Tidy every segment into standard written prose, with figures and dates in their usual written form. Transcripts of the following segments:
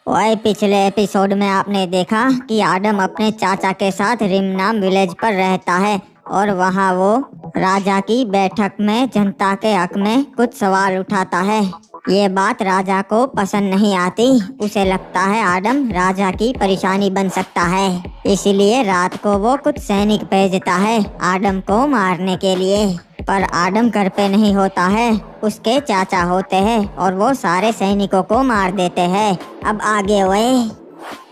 ओए, पिछले एपिसोड में आपने देखा कि आदम अपने चाचा के साथ रिमनाम विलेज पर रहता है और वहाँ वो राजा की बैठक में जनता के हक में कुछ सवाल उठाता है। ये बात राजा को पसंद नहीं आती। उसे लगता है आदम राजा की परेशानी बन सकता है, इसीलिए रात को वो कुछ सैनिक भेजता है आदम को मारने के लिए। पर आदम घर पे नहीं होता है, उसके चाचा होते हैं और वो सारे सैनिकों को मार देते हैं। अब आगे हुए।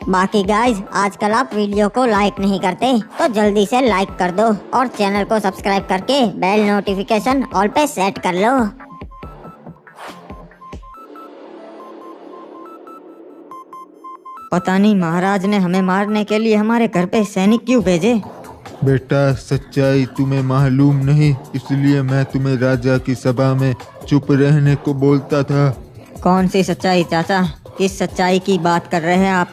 बाकी गाइज, आजकल आप वीडियो को लाइक नहीं करते तो जल्दी से लाइक कर दो और चैनल को सब्सक्राइब करके बेल नोटिफिकेशन ऑल पे सेट कर लो। पता नहीं महाराज ने हमें मारने के लिए हमारे घर पे सैनिक क्यों भेजे। बेटा, सच्चाई तुम्हें मालूम नहीं, इसलिए मैं तुम्हें राजा की सभा में चुप रहने को बोलता था। कौन सी सच्चाई चाचा? किस सच्चाई की बात कर रहे हैं आप?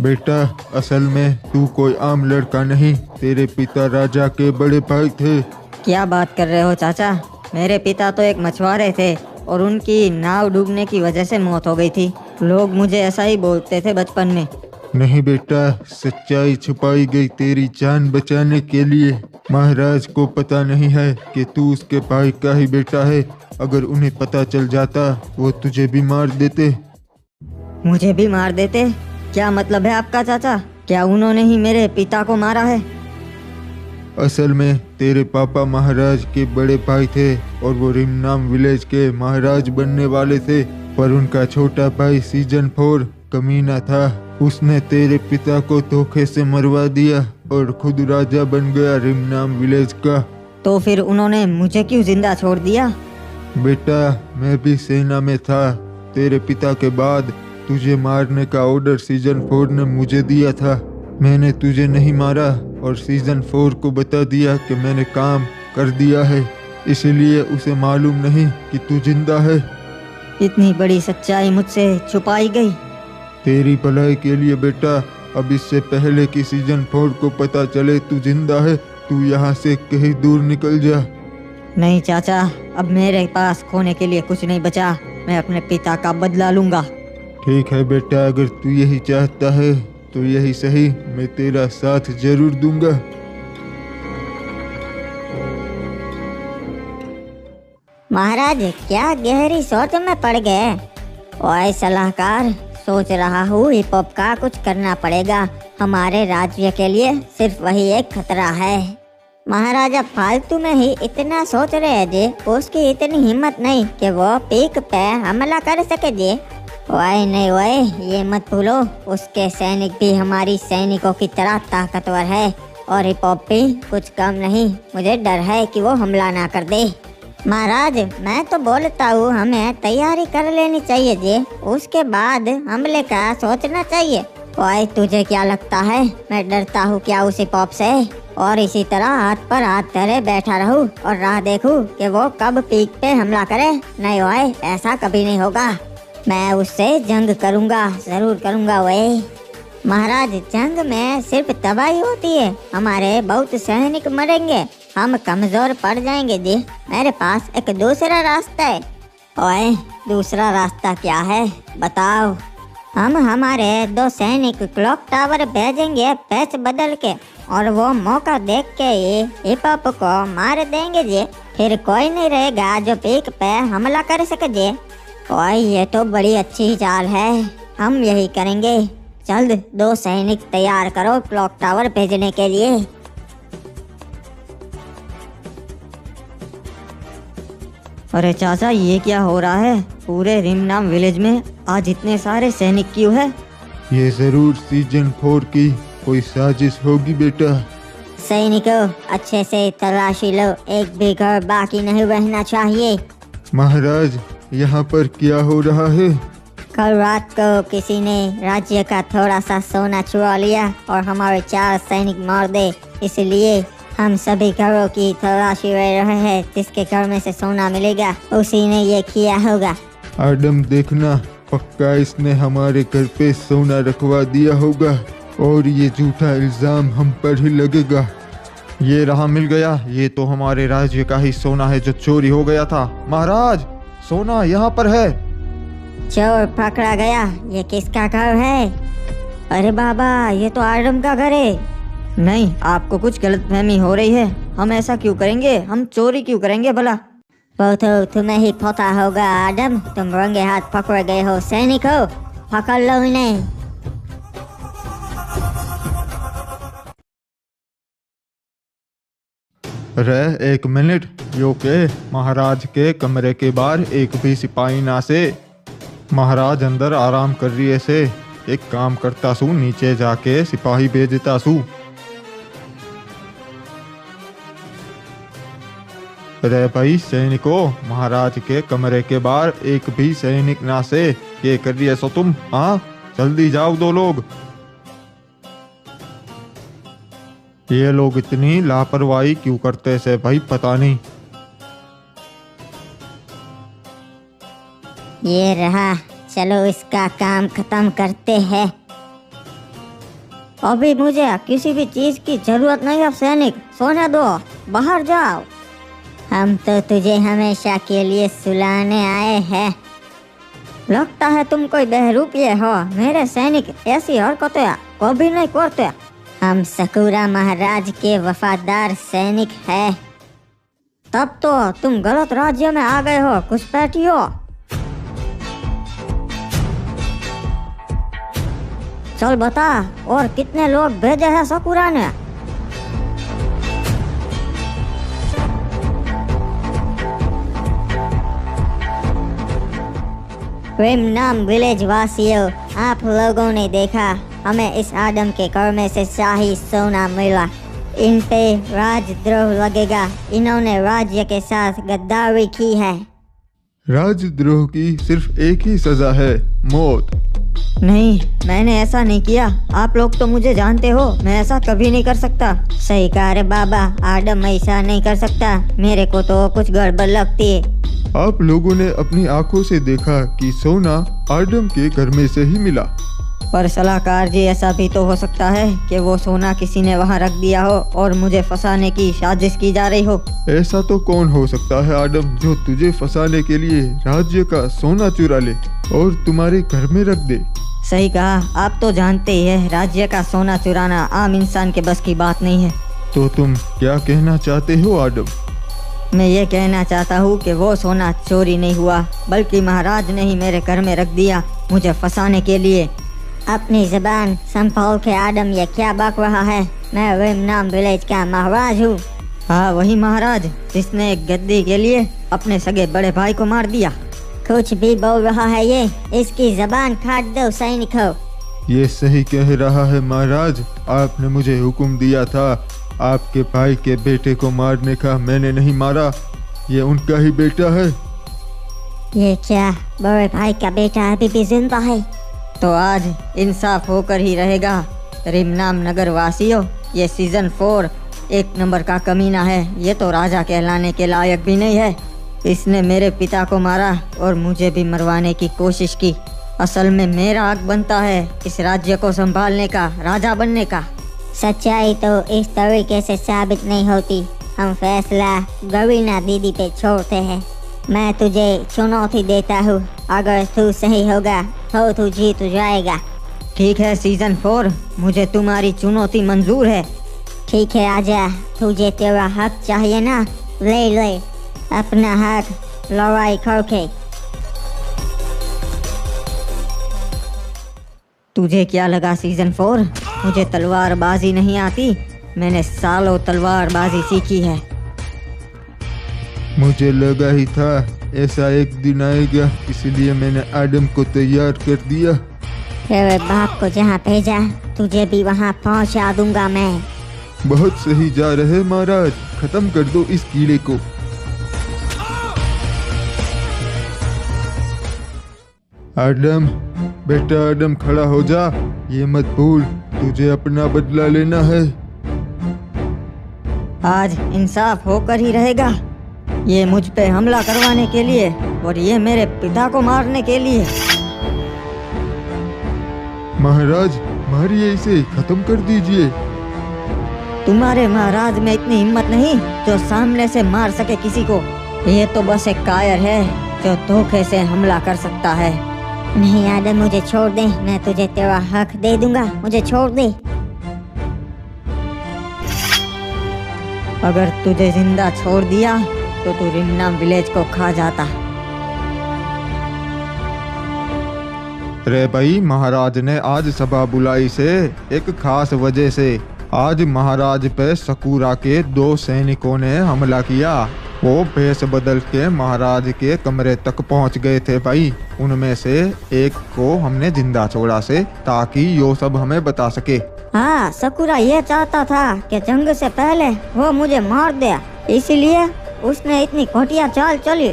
बेटा, असल में तू कोई आम लड़का नहीं, तेरे पिता राजा के बड़े भाई थे। क्या बात कर रहे हो चाचा? मेरे पिता तो एक मछुआरे थे और उनकी नाव डूबने की वजह से मौत हो गई थी। लोग मुझे ऐसा ही बोलते थे बचपन में। नहीं बेटा, सच्चाई छुपाई गई तेरी जान बचाने के लिए। महाराज को पता नहीं है कि तू उसके भाई का ही बेटा है। अगर उन्हें पता चल जाता वो तुझे भी मार देते। मुझे भी मार देते? क्या मतलब है आपका चाचा? क्या उन्होंने ही मेरे पिता को मारा है? असल में तेरे पापा महाराज के बड़े भाई थे और वो रिमनाम विलेज के महाराज बनने वाले थे, पर उनका छोटा भाई सीजन 4 कमीना था। उसने तेरे पिता को धोखे से मरवा दिया और खुद राजा बन गया रिमनाम विलेज का। तो फिर उन्होंने मुझे क्यों जिंदा छोड़ दिया? बेटा, मैं भी सेना में था। तेरे पिता के बाद तुझे मारने का ऑर्डर सीजन 4 ने मुझे दिया था। मैंने तुझे नहीं मारा और सीजन 4 को बता दिया कि मैंने काम कर दिया है, इसलिए उसे मालूम नहीं कि तू जिंदा है। इतनी बड़ी सच्चाई मुझसे छुपाई गई। तेरी भलाई के लिए बेटा, अब इससे पहले कि सीजन 4 को पता चले तू जिंदा है, तू यहाँ से कहीं दूर निकल जा। नहीं चाचा, अब मेरे पास खोने के लिए कुछ नहीं बचा। मैं अपने पिता का बदला लूंगा। ठीक है बेटा, अगर तू यही चाहता है तो यही सही, मैं तेरा साथ जरूर दूंगा। महाराज क्या गहरी सोच में पड़ गए। ओए सलाहकार, सोच रहा हूँ हिप हॉप का कुछ करना पड़ेगा। हमारे राज्य के लिए सिर्फ वही एक खतरा है। महाराजा फालतू में ही इतना सोच रहे हैं जी। उसकी इतनी हिम्मत नहीं कि वो पीक पे हमला कर सके जी। ओए नहीं ओए, ये मत भूलो, उसके सैनिक भी हमारी सैनिकों की तरह ताकतवर है और हिप हॉप भी कुछ कम नहीं। मुझे डर है कि वो हमला ना कर दे। महाराज, मैं तो बोलता हूँ हमें तैयारी कर लेनी चाहिए जी, उसके बाद हमले का सोचना चाहिए। ओए, तुझे क्या लगता है मैं डरता हूँ क्या उस हिप हॉप से? और इसी तरह हाथ पर हाथ धरे बैठा रहूँ और राह देखूँ कि वो कब पीक पे हमला करे? नहीं ओए, ऐसा कभी नहीं होगा। मैं उससे जंग करूँगा, जरूर करूँगा। ओए महाराज, जंग में सिर्फ तबाही होती है, हमारे बहुत सैनिक मरेंगे, हम कमजोर पड़ जाएंगे जी। मेरे पास एक दूसरा रास्ता है। ओए, दूसरा रास्ता क्या है बताओ? हम हमारे 2 सैनिक क्लॉक टावर भेजेंगे पैच बदल के और वो मौका देख के ही हिप हॉप को मार देंगे जी। फिर कोई नहीं रहेगा जो पीक पे हमला कर सके जी। ओए, ये तो बड़ी अच्छी चाल है, हम यही करेंगे। जल्द 2 सैनिक तैयार करो क्लॉक टावर भेजने के लिए। अरे चाचा, ये क्या हो रहा है? पूरे रिमनाम विलेज में आज इतने सारे सैनिक क्यों है? ये जरूर सीजन 4 की कोई साजिश होगी बेटा। सैनिकों, अच्छे से तलाशी लो, एक भी घर बाकी नहीं रहना चाहिए। महाराज, यहाँ पर क्या हो रहा है? कल रात को किसी ने राज्य का थोड़ा सा सोना चुरा लिया और हमारे 4 सैनिक मार दे, इसलिए हम सभी घरों की तलाशी ले रहे हैं। जिसके घर में से सोना मिलेगा उसी ने ये किया होगा। आदम, देखना, पक्का इसने हमारे घर पे सोना रखवा दिया होगा और ये झूठा इल्जाम हम पर ही लगेगा। ये रहा, मिल गया। ये तो हमारे राज्य का ही सोना है जो चोरी हो गया था। महाराज, सोना यहाँ पर है। चोर पकड़ा गया। ये किसका घर है? अरे बाबा, ये तो आदम का घर है। नहीं, आपको कुछ गलतफहमी हो रही है। हम ऐसा क्यों करेंगे? हम चोरी क्यों करेंगे भला? वो तो तुम्हें ही पता होगा आदम। तुम रंगे हाथ पकड़ गए हो सैनिक हो। पकड़ लो इन्हें। रे एक मिनट, यो के महाराज के कमरे के बाहर एक भी सिपाही ना से। महाराज अंदर आराम कर रही है से। एक काम करता सू, नीचे जाके सिपाही भेजता सू। रे भाई सैनिकों, महाराज के कमरे के बाहर एक भी सैनिक ना से। ये कर रही है सो तुम? हाँ, जल्दी जाओ दो लोग। ये लोग इतनी लापरवाही क्यों करते से भाई, पता नहीं। ये रहा, चलो इसका काम खत्म करते हैं। अभी मुझे किसी भी चीज की जरूरत नहीं है सैनिक। सोने दो, बाहर जाओ। हम तो तुझे हमेशा के लिए सुलाने आए हैं। लगता है तुम कोई बहरूपिये हो। मेरे सैनिक ऐसी हरकतें कभी नहीं करते। हम सकूरा महाराज के वफादार सैनिक हैं। तब तो तुम गलत राज्य में आ गए हो घुसपैठियो। चल बता, और कितने लोग भेजे हैं सकूरा ने? नाम विलेज वासियों, आप लोगों ने देखा हमें इस आदम के घर में से शाही सोना मिला। इन पे राजद्रोह लगेगा। इन्होंने राज्य के साथ गद्दारी की है। राजद्रोह की सिर्फ एक ही सजा है, मौत। नहीं, मैंने ऐसा नहीं किया। आप लोग तो मुझे जानते हो, मैं ऐसा कभी नहीं कर सकता। सही कहा रे बाबा, आदम ऐसा नहीं कर सकता। मेरे को तो कुछ गड़बड़ लगती है। आप लोगों ने अपनी आंखों से देखा कि सोना आदम के घर में से ही मिला। पर सलाहकार जी, ऐसा भी तो हो सकता है कि वो सोना किसी ने वहाँ रख दिया हो और मुझे फंसाने की साजिश की जा रही हो। ऐसा तो कौन हो सकता है आदम, जो तुझे फंसाने के लिए राज्य का सोना चुरा ले और तुम्हारे घर में रख दे। सही कहा। आप तो जानते ही है, राज्य का सोना चुराना आम इंसान के बस की बात नहीं है। तो तुम क्या कहना चाहते हो आदम? मैं ये कहना चाहता हूँ कि वो सोना चोरी नहीं हुआ, बल्कि महाराज ने ही मेरे घर में रख दिया मुझे फंसाने के लिए। अपनी जबान संभाल के आदम, ये क्या बक रहा है? मैं विमनाम विलेज का महाराज हूँ। हाँ, वही महाराज जिसने एक गद्दी के लिए अपने सगे बड़े भाई को मार दिया। कुछ भी बोल रहा है ये। इसकी जबान काट दो सैनिक हो। ये सही कह रहा है महाराज। आपने मुझे हुक्म दिया था आपके भाई के बेटे को मारने का, मैंने नहीं मारा। ये उनका ही बेटा है। ये क्या, बड़े भाई का बेटा अभी भी जिंदा है? तो आज इंसाफ होकर ही रहेगा। रिमनाम नगर वासियों, ये सीजन 4 एक नंबर का कमीना है। ये तो राजा कहलाने के लायक भी नहीं है। इसने मेरे पिता को मारा और मुझे भी मरवाने की कोशिश की। असल में मेरा हक बनता है इस राज्य को संभालने का, राजा बनने का। सच्चाई तो इस तरीके से साबित नहीं होती। हम फैसला गवीना दीदी पे छोड़ते हैं। मैं तुझे चुनौती देता हूँ, अगर तू सही होगा तो तू जीत जाएगा। ठीक है सीजन 4, मुझे तुम्हारी चुनौती मंजूर है। ठीक है, आजा। तुझे तेरा हक चाहिए ना, ले ले अपना हक लड़ाई करके। तुझे क्या लगा सीजन 4 मुझे तलवारबाजी नहीं आती? मैंने सालों तलवारबाजी सीखी है। मुझे लगा ही था ऐसा एक दिन आएगा, इसलिए मैंने आदम को तैयार कर दिया। तेरे बाप को जहाँ भेजा, तुझे भी वहाँ पहुँचा दूंगा मैं। बहुत सही जा रहे महाराज, खत्म कर दो इस कीड़े को। आदम, बेटा आदम, खड़ा हो जा। ये मत भूल, तुझे अपना बदला लेना है। आज इंसाफ होकर ही रहेगा। ये मुझ पे हमला करवाने के लिए और ये मेरे पिता को मारने के लिए। महाराज, मारिए इसे, खत्म कर दीजिए। तुम्हारे महाराज में इतनी हिम्मत नहीं जो सामने से मार सके किसी को। ये तो बस एक कायर है जो धोखे से हमला कर सकता है। नहीं आदम, मुझे छोड़ दे, मैं तुझे तेरा हक दे दूंगा, मुझे छोड़ दे। अगर तुझे जिंदा छोड़ दिया तो तू रिमनाम विलेज को खा जाता। रे भाई, महाराज ने आज सभा बुलाई से एक खास वजह से। आज महाराज पे सकूरा के 2 सैनिकों ने हमला किया। वो भेष बदल के महाराज के कमरे तक पहुंच गए थे भाई। उनमें से एक को हमने जिंदा छोड़ा से, ताकि यो सब हमें बता सके। हाँ, सकूरा ये चाहता था कि जंग से पहले वो मुझे मार दे, इसलिए उसने इतनी घटिया चाल चली।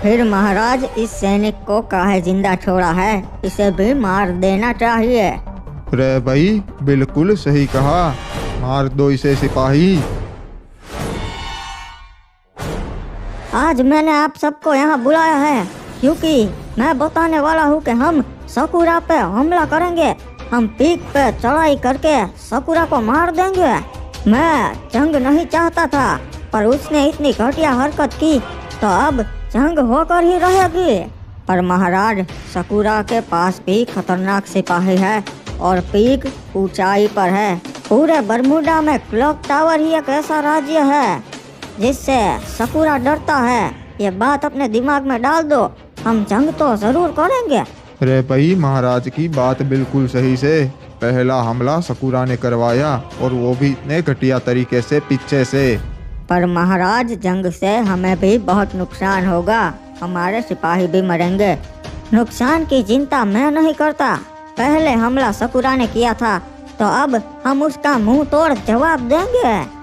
फिर महाराज इस सैनिक को काहे जिंदा छोड़ा है, इसे भी मार देना चाहिए। रे भाई, बिल्कुल सही कहा, मार दो इसे सिपाही। आज मैंने आप सबको यहाँ बुलाया है क्योंकि मैं बताने वाला हूँ कि हम सकूरा पे हमला करेंगे। हम पीक पे चढ़ाई करके सकूरा को मार देंगे। मैं जंग नहीं चाहता था, पर उसने इतनी घटिया हरकत की तो अब जंग होकर ही रहेगी। पर महाराज, सकूरा के पास भी खतरनाक सिपाही है और पीक ऊंचाई पर है। पूरे बरमूडा में क्लॉक टावर ही एक ऐसा राज्य है जिससे सकूरा डरता है। ये बात अपने दिमाग में डाल दो, हम जंग तो जरूर करेंगे। रे भाई, महाराज की बात बिल्कुल सही से। पहला हमला सकूरा ने करवाया और वो भी इतने घटिया तरीके से पीछे से। पर महाराज, जंग से हमें भी बहुत नुकसान होगा, हमारे सिपाही भी मरेंगे। नुकसान की चिंता मैं नहीं करता। पहले हमला सकूरा ने किया था तो अब हम उसका मुंह तोड़ जवाब देंगे।